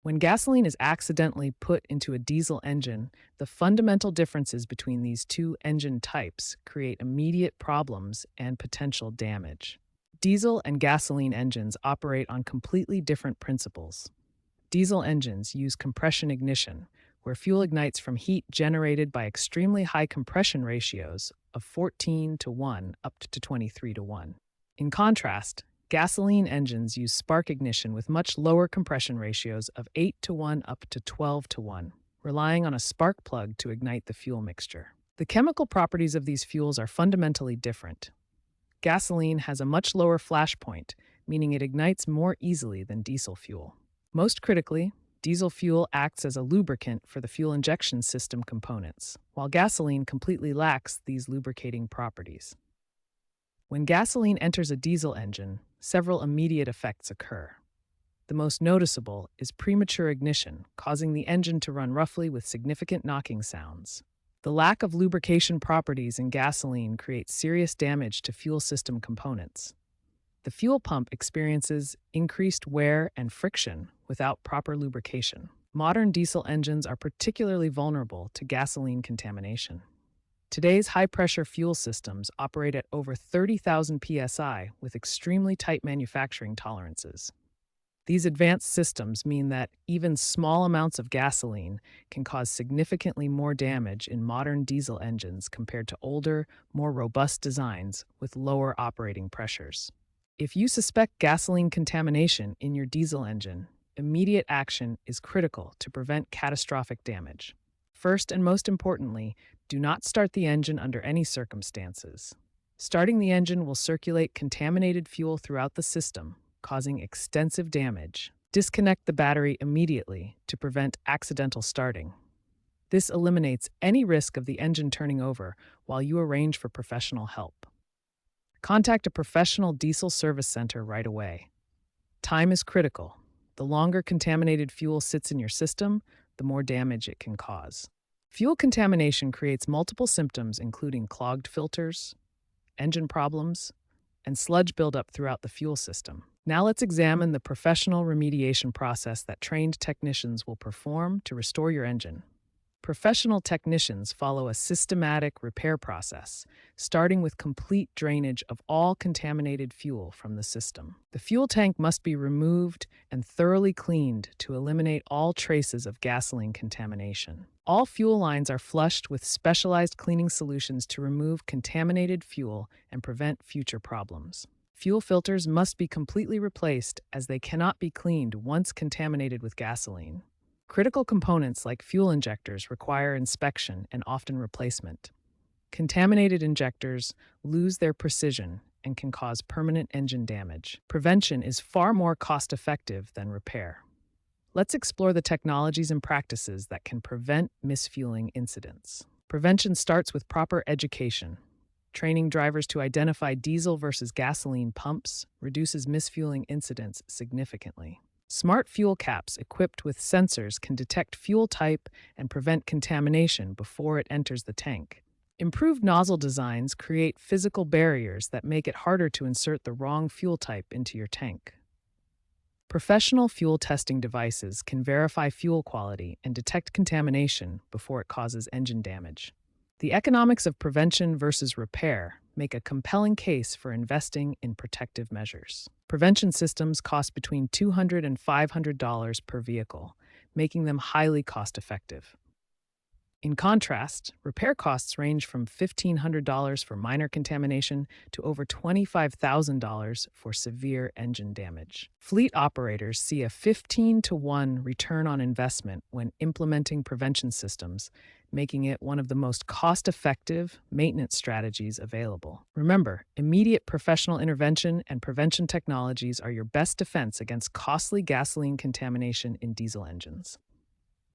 When gasoline is accidentally put into a diesel engine, the fundamental differences between these two engine types create immediate problems and potential damage. Diesel and gasoline engines operate on completely different principles. Diesel engines use compression ignition, where fuel ignites from heat generated by extremely high compression ratios of 14 to 1 up to 23 to 1. In contrast, gasoline engines use spark ignition with much lower compression ratios of 8 to 1 up to 12 to 1, relying on a spark plug to ignite the fuel mixture. The chemical properties of these fuels are fundamentally different. Gasoline has a much lower flash point, meaning it ignites more easily than diesel fuel. Most critically, diesel fuel acts as a lubricant for the fuel injection system components, while gasoline completely lacks these lubricating properties. When gasoline enters a diesel engine, several immediate effects occur. The most noticeable is premature ignition, causing the engine to run roughly with significant knocking sounds. The lack of lubrication properties in gasoline creates serious damage to fuel system components. The fuel pump experiences increased wear and friction without proper lubrication. Modern diesel engines are particularly vulnerable to gasoline contamination. Today's high-pressure fuel systems operate at over 30,000 psi with extremely tight manufacturing tolerances. These advanced systems mean that even small amounts of gasoline can cause significantly more damage in modern diesel engines compared to older, more robust designs with lower operating pressures. If you suspect gasoline contamination in your diesel engine, immediate action is critical to prevent catastrophic damage. First and most importantly, do not start the engine under any circumstances. Starting the engine will circulate contaminated fuel throughout the system, causing extensive damage. Disconnect the battery immediately to prevent accidental starting. This eliminates any risk of the engine turning over while you arrange for professional help. Contact a professional diesel service center right away. Time is critical. The longer contaminated fuel sits in your system, the more damage it can cause. Fuel contamination creates multiple symptoms including clogged filters, engine problems, and sludge buildup throughout the fuel system. Now let's examine the professional remediation process that trained technicians will perform to restore your engine. Professional technicians follow a systematic repair process, starting with complete drainage of all contaminated fuel from the system. The fuel tank must be removed and thoroughly cleaned to eliminate all traces of gasoline contamination. All fuel lines are flushed with specialized cleaning solutions to remove contaminated fuel and prevent future problems. Fuel filters must be completely replaced as they cannot be cleaned once contaminated with gasoline. Critical components like fuel injectors require inspection and often replacement. Contaminated injectors lose their precision and can cause permanent engine damage. Prevention is far more cost-effective than repair. Let's explore the technologies and practices that can prevent misfueling incidents. Prevention starts with proper education. Training drivers to identify diesel versus gasoline pumps reduces misfueling incidents significantly. Smart fuel caps equipped with sensors can detect fuel type and prevent contamination before it enters the tank. Improved nozzle designs create physical barriers that make it harder to insert the wrong fuel type into your tank. Professional fuel testing devices can verify fuel quality and detect contamination before it causes engine damage. The economics of prevention versus repair make a compelling case for investing in protective measures. Prevention systems cost between $200 and $500 per vehicle, making them highly cost-effective. In contrast, repair costs range from $1,500 for minor contamination to over $25,000 for severe engine damage. Fleet operators see a 15 to 1 return on investment when implementing prevention systems, making it one of the most cost-effective maintenance strategies available. Remember, immediate professional intervention and prevention technologies are your best defense against costly gasoline contamination in diesel engines.